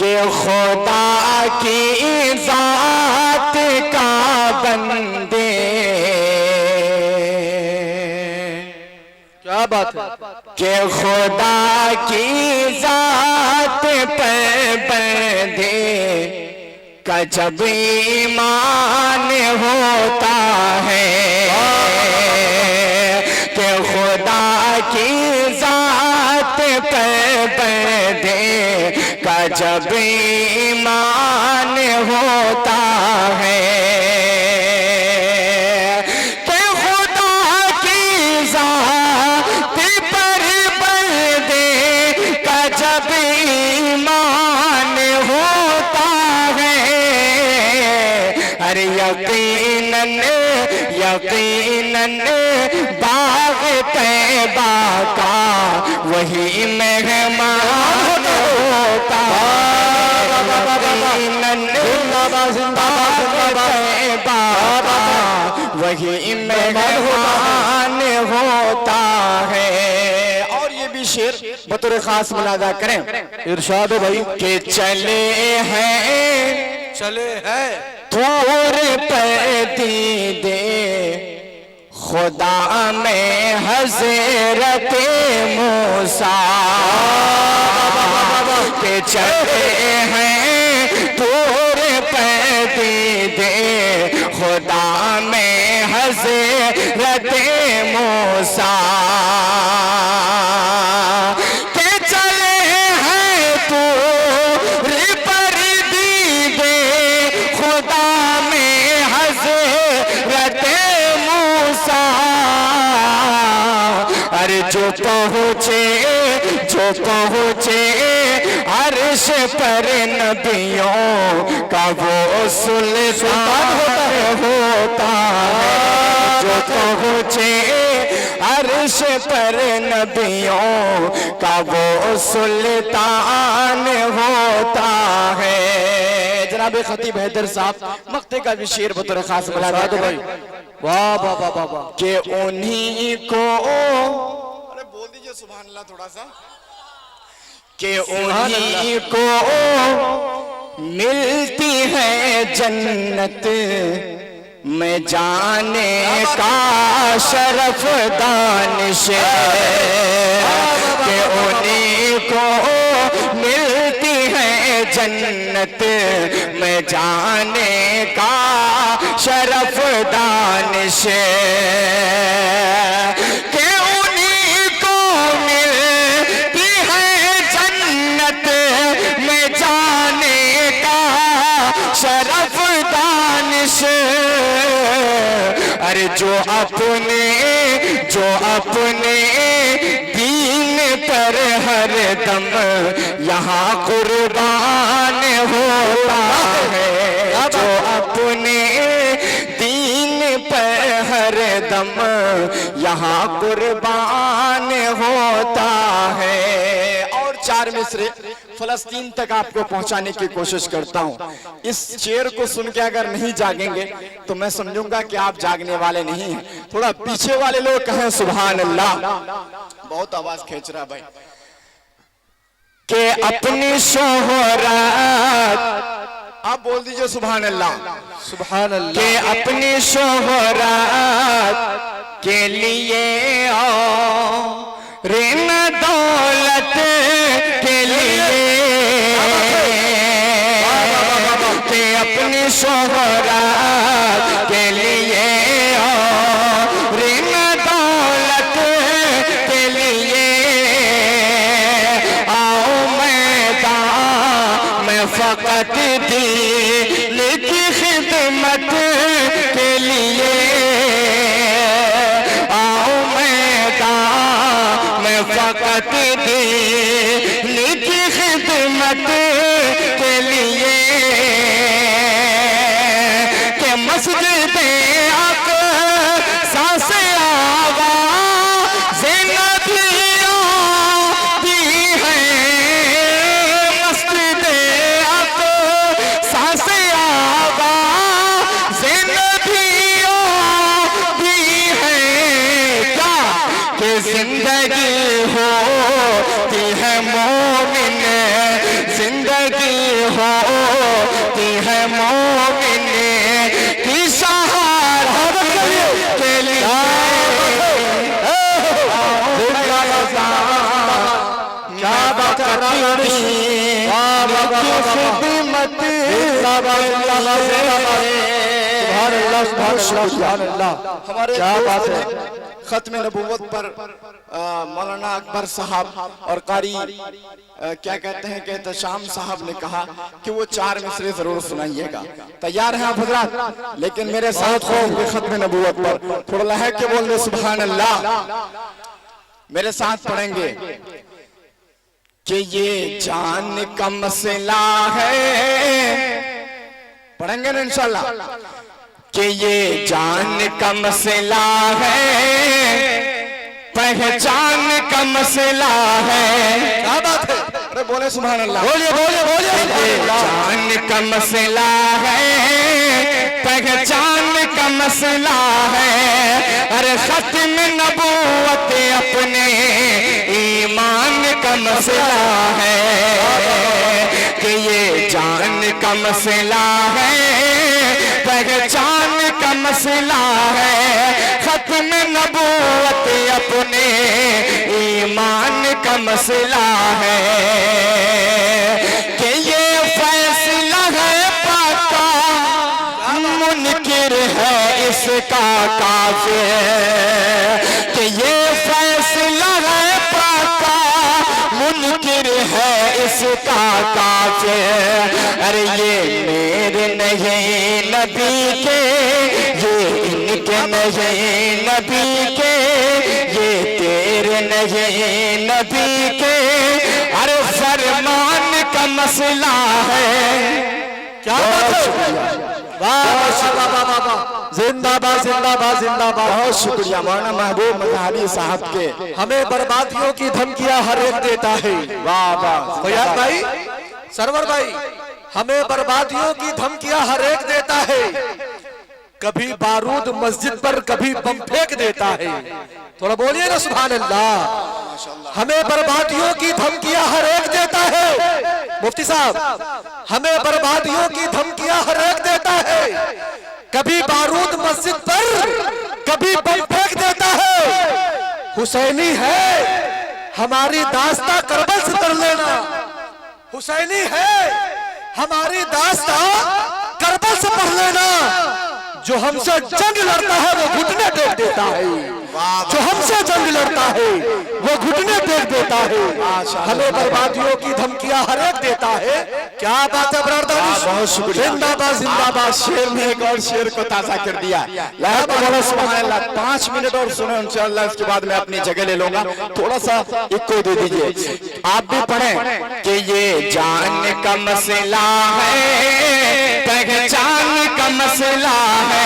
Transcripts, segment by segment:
कि खुदा की जात का बंदे। क्या बात है कि खुदा की जात पे बंदे का जब ईमान होता है, कि खुदा की जात पे बंदे का जब ईमान होता है, कि खुदा की जात पर बंदे का जब ईमान होता है। अरे यकीनन यकीनन बाग तैबा का वही मेहमान होता है। यकीनन बाग तैबा का वही मेहमान होता है। और ये भी शेर बतौर खास मुलादा करें, इरशाद हो भाई। कि चले हैं तूर पे दीदे खुदा में हज़रत मूसा, के चले हैं तूर पे दीदे खुदा में हज़रत मूसा, के चले हैं तूर पर दीदे खुदा में हज़रत मूसा। अरे जो पहुँचे अर्श पर नबियों का वो सुल्तान होता है। जो पहुँचे अर्श पर नबियों का वो सुल्तान होता है। जनाब खतीब हैदर साहब मक्ते का भी शेर बतौर खास मुलादा भाई। वाह वाह वाह वाह वाह। कि उन्हीं को, अरे बोल दीजिए सुभान अल्लाह थोड़ा सा, कि उन्हीं को मिलती है जन्नत में जाने का शरफ दानिश, कि उन्हीं को मिलती है जन्नत में जाने का शरफ दानिश, कि उन्हीं को मिलती है जन्नत में जाने का शरफ दानिश। अरे जो अपने दीन पर हर दम यहाँ कुर्बान होता है, जो अपने दीन पर हर दम यहाँ कुर्बान होता है। और चार मिसरे फलस्तीन तक आपको पहुंचाने की कोशिश करता हूं। इस शेर को सुन के अगर नहीं जागेंगे तो मैं समझूंगा कि आप जागने वाले नहीं हैं। थोड़ा पीछे वाले लोग कहें सुभान अल्लाह। बहुत आवाज खींच रहा भाई। कि अपनी शोहरत, आप बोल दीजिए सुभान अल्लाह। सुभान अल्लाह। कि अपनी शोहरत के लिए और न दौलत के लिए, कि अपनी शोहरत के लिए और न दौलत के लिए आओ मैदान में फकत दीन की खिदमत के लिए, आओ मैदान में फकत दीन की खिदमत के लिए, कि मस्जिद अक़सा से आवाज़ें नबियों दी हैं, मस्जिद अक़सा से होती है मोमिन की शहादत के लिए। क्या बात कर हमारे क्या बात है। खत्म नबूवत पर मौलाना अकबर साहब और कारी क्या कहते हैं कि एहतशाम साहब ने कहा कि वो 4 मिसरे जरूर सुनाइएगा। तैयार हैं आप हजरात? लेकिन मेरे साथ होंगे खत्म नबूवत पर थोड़ा लहक के बोल दे सुभान अल्लाह। मेरे साथ पढ़ेंगे कि ये जान का मसला है, पढ़ेंगे ना इंशाल्लाह, कि ये जान का मसला है, पहचान का मसला है। क्या बात है, अरे बोले सुभान अल्लाह, बोलिए बोलिए बोलिए। ये जान का मसला है, पहचान का मसला है, अरे खत्म नबूवत अपने ईमान का मसला है। कि ये जान का मसला है, पहचान का मसला है, खत्म नबूवत अपने ईमान का मसला है। कि ये फैसला है पाका, मुनकिर है इसका काफिर। कि ये फैसला है पाका, मुनकिर है इसका काफिर। अरे ये मेरे नहीं नबी के, ये इनके नहीं नबी के, ये तेरे नहीं नबी के, अरे फरमान का मसला है। क्या बात है, जिंदाबाद जिंदाबाद जिंदाबाद। बहुत शुक्रिया मौलाना महबूब मजहबी साहब के। हमें बर्बादियों की धमकियां हर एक देता है। वाह वाह फैयाज भाई, सरवर भाई, हमें बर्बादियों की धमकियां हर एक देता है। कभी बारूद मस्जिद पर, कभी बम फेंक देता है। थोड़ा बोलिए ना सुभान अल्लाह। हमें बर्बादियों की धमकियां हर एक देता है। मुफ्ती साहब, हमें बर्बादियों की धमकियां हर एक देता है। कभी बारूद मस्जिद पर, कभी बम फेंक देता है। हुसैनी है हमारी दास्तां करबल से कर लेना। हुसैनी है हमारी दास्तां करबल से पढ़ लेना। जो हमसे जंग लड़ता है वो घुटने टेक देता है। जो हमसे जंग लड़ता है वो घुटने टेक देता है। हमें बर्बादियों की धमकियां हर एक देता है। क्या बात है ब्रदर, बहुत शुक्रिया। जिंदाबाद जिंदाबाद। शेर ने एक और शेर को ताजा कर दिया। 5 मिनट और सुने इंशाअल्लाह, इसके बाद मैं अपनी जगह ले लूंगा। थोड़ा सा इको दे दीजिए, आप भी पढ़ें। कि ये जान का मसला है, पहचान का मसला है,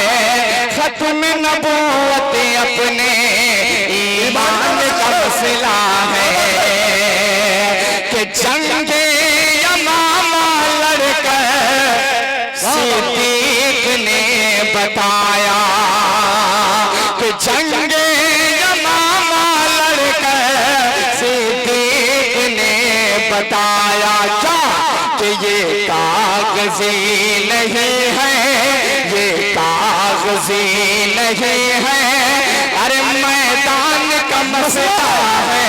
खत्म नबूवत अपने ईमान का मसला है। कि जंगे यमामा लड़कर सिद्दीक ने बताया। कि जंगे यमामा लड़कर सिद्दीक ने बताया। क्या कि ये कागजी नहीं है, ये कागजी नहीं है, अरे मैदान का मसला है।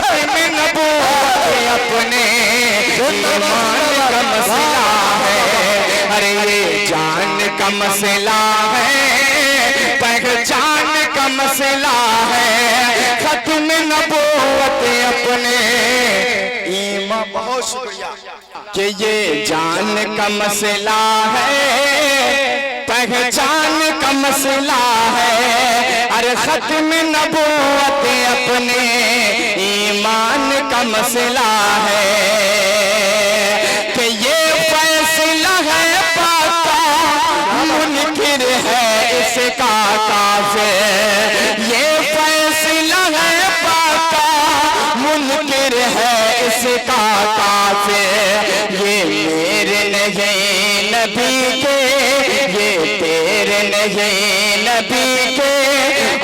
खत्म नबूवत अपने ईमान का मसला है। अरे ये जान का मसला है, पहचान का मसला है, खत्म नबूवत अपने ईमान। बहुत शुक्रिया। कि ये जान का मसला है, पहचान का मसला है, अरे खत्म नबूवत अपने ईमान का मसला है। कि ये फैसला है पाका, मुनकिर है इसका काफिर। ये फैसला है पाका, मुनकिर है इसका काफिर। ये मेरे नहीं नबी के, ये तेरे नहीं नबी के,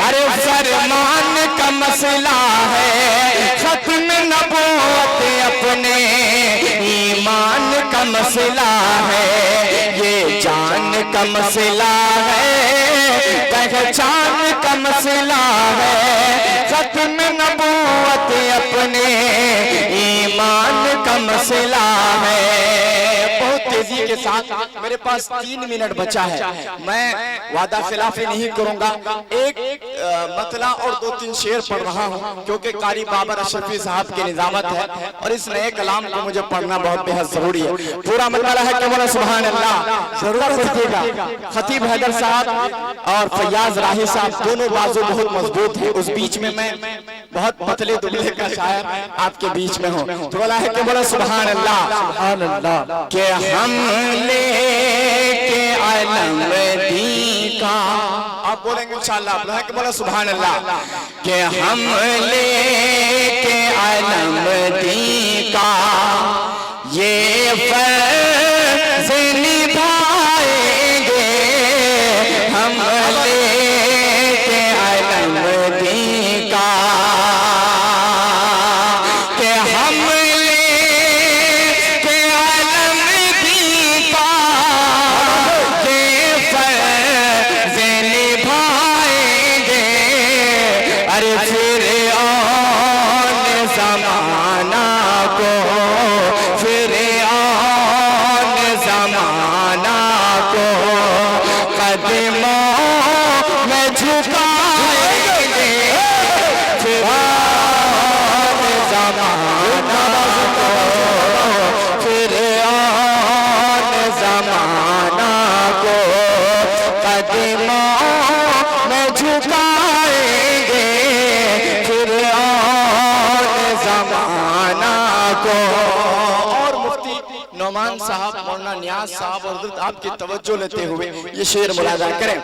अरे फरमान का मसला है, खत्म नबूवत अपने ईमान का का मसला है, ये जान का मसला है, पहचान का मसला है, खत्म नबूवत अपने ईमान का मसला है। बहुत तेजी के साथ, मेरे पास 3 मिनट बचा है, मैं वादा खिलाफी नहीं करूंगा, एक मतला और 2-3 शेर पढ़ रहा हूँ क्योंकि कारी बाबर अशरफी साहब की निजामत है और इस नए कलाम को मुझे पढ़ना बहुत बेहद जरूरी है। पूरा मतला है कि बोला सुभान अल्लाह, जरूर पढ़िएगा। खतीब हैदर साहब और फैयाज राही साहब दोनों बाजू बहुत मजबूत है, उस बीच में मैं बहुत पतले दुबले का शायर आपके बीच में हूँ। तो बोला है कि बोला सुभान अल्लाह, सुभान अल्लाह। के हम लेके आलम दी का, आप बोलेंगे इंशाअल्लाह, बोला है कि बोला सुभान अल्लाह, के हम लेके आलम दी का ये फर्ज निभाएंगे, हम लेके आलम दी का, के हम लेके आलम दी का ये फर्ज निभाएंगे। अरे फिर ज़माना को, फिर ज़माना को कदमों में झुकाएंगे, फिर ज़माना को, फिर ज़माना को कदमों में झुकाएंगे, फिर ज़माना को। और मुफ्ती नौमान साहब, मौलाना नियाज साहब और आपकी तवज्जो लेते हुए ये शेर मुलाजा करें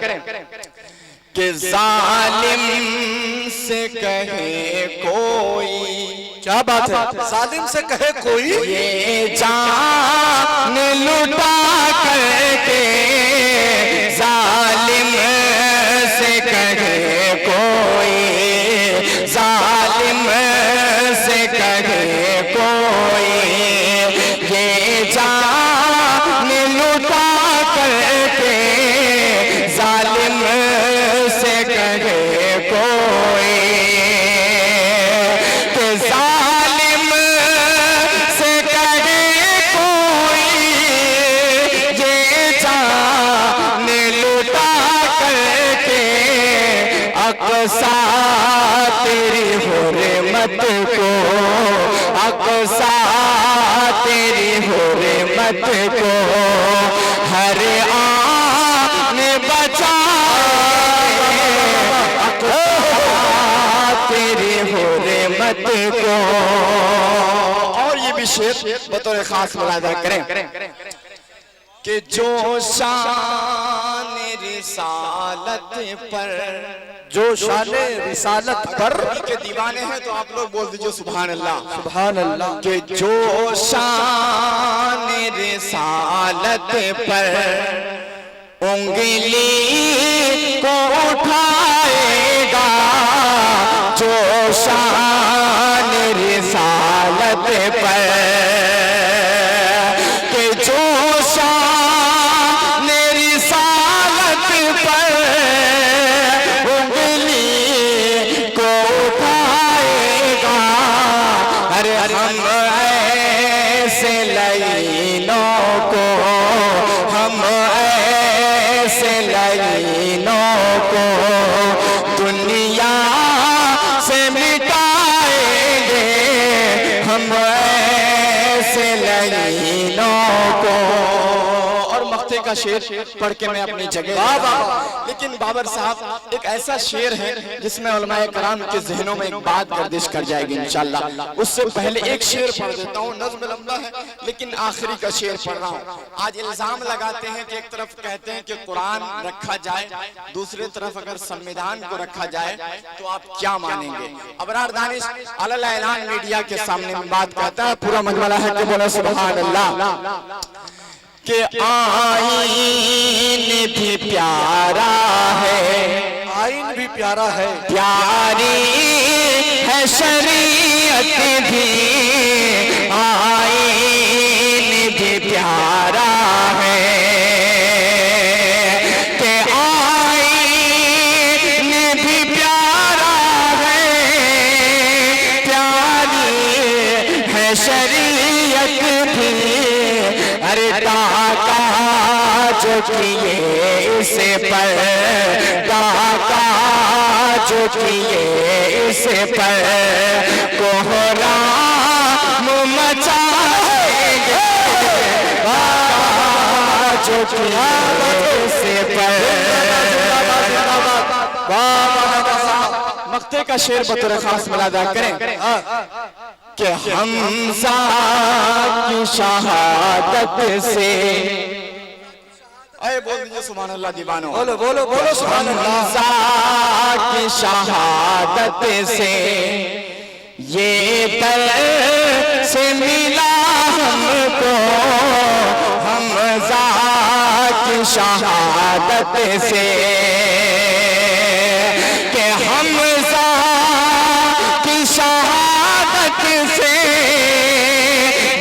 कि जालिम से कहे कोई, क्या बात है, जालिम से कहे कोई, ये जान लुटा करके, जालिम से कहे कोई, जालिम से कहे कोई, ये जान लुटा करके, जालिम से कहे कोई, कि जालिम से कहे कोई, ये जान लुटा करके, अक़सा तेरी हुर्मत को, अक़सा तेरी हुर्मत को हर आन बचाए, अक़सा तेरी हुर्मत को। और ये भी शेर बतौर खास मुलाजा करें कि जो शान रिसालत पर, जो शाने रिसालत पर के दीवाने हैं तो आप लोग बोल दीजिए सुभान अल्लाह, सुभान अल्लाह। कि जो शान रिसालत पर उंगली को उठाएगा, जो शान रिसालत पर, कि जो शान रिसालत पर उंगली को उठाएगा, अरे हम ऐसे लाइनों को, हम ऐसे लाइनों को दुनिया से मिटाएंगे, हम ऐसे लाइनों को। और मक्ते का शेर पढ़ के मैं अपनी जगह, लेकिन बाबर साहब एक ऐसा शेर है जिसमें उलमाए कराम के जहनों में एक बात गर्दिश कर जाएगी इंशाअल्लाह। उससे पहले एक शेर पढ़ देता हूँ, नज़्म लंबा है लेकिन आखिरी का शेर पढ़ रहा हूँ। आज इल्जाम लगाते हैं कि एक तरफ कहते हैं कि कुरान रखा जाए, दूसरी तरफ अगर संविधान को रखा जाए तो आप क्या मानेंगे। अबरार दानिश अलल ऐलान मीडिया के सामने बात कहता है, पूरा मजमला है कि बोला सुभान अल्लाह, कि आईन भी प्यारा है, आईन भी प्यारा है, प्यारी है शरीयत भी, आईन भी प्यारा है कि आईने भी प्यारा है, प्यारी है शरीयत भी। अरे दाका जो किए इसे पर, दाका जो किए इसे पर कोहराम मचाएंगे, जो किए इसे पर। मक्ते का शेर बतौर खास मिलादा करें कि हमजा की शहादत से, अरे बोल दीजिए सुभान अल्लाह दीवानो। बोलो बोलो बोलो सुभान अल्लाह। हमजा की शहादत से ये दर से मिला हमको, हमजा की शहादत से कि हमजा की शहादत से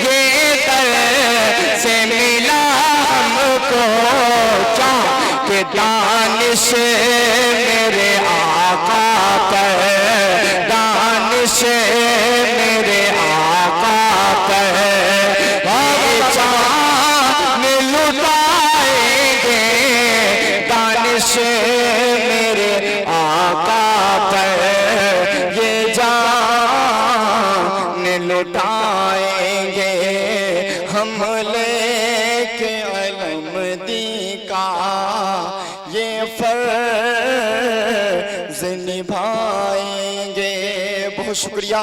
ये दर से मिला हमको। क्या कि दानिश मेरे आका पर, दानिश मेरे आका पर ये जान लुटाएंगे, दानिश मेरे आका पर ये जान लुटाएंगे। हम लेके अलमदी का ये फर्ज निभाएंगे। बहुत शुक्रिया।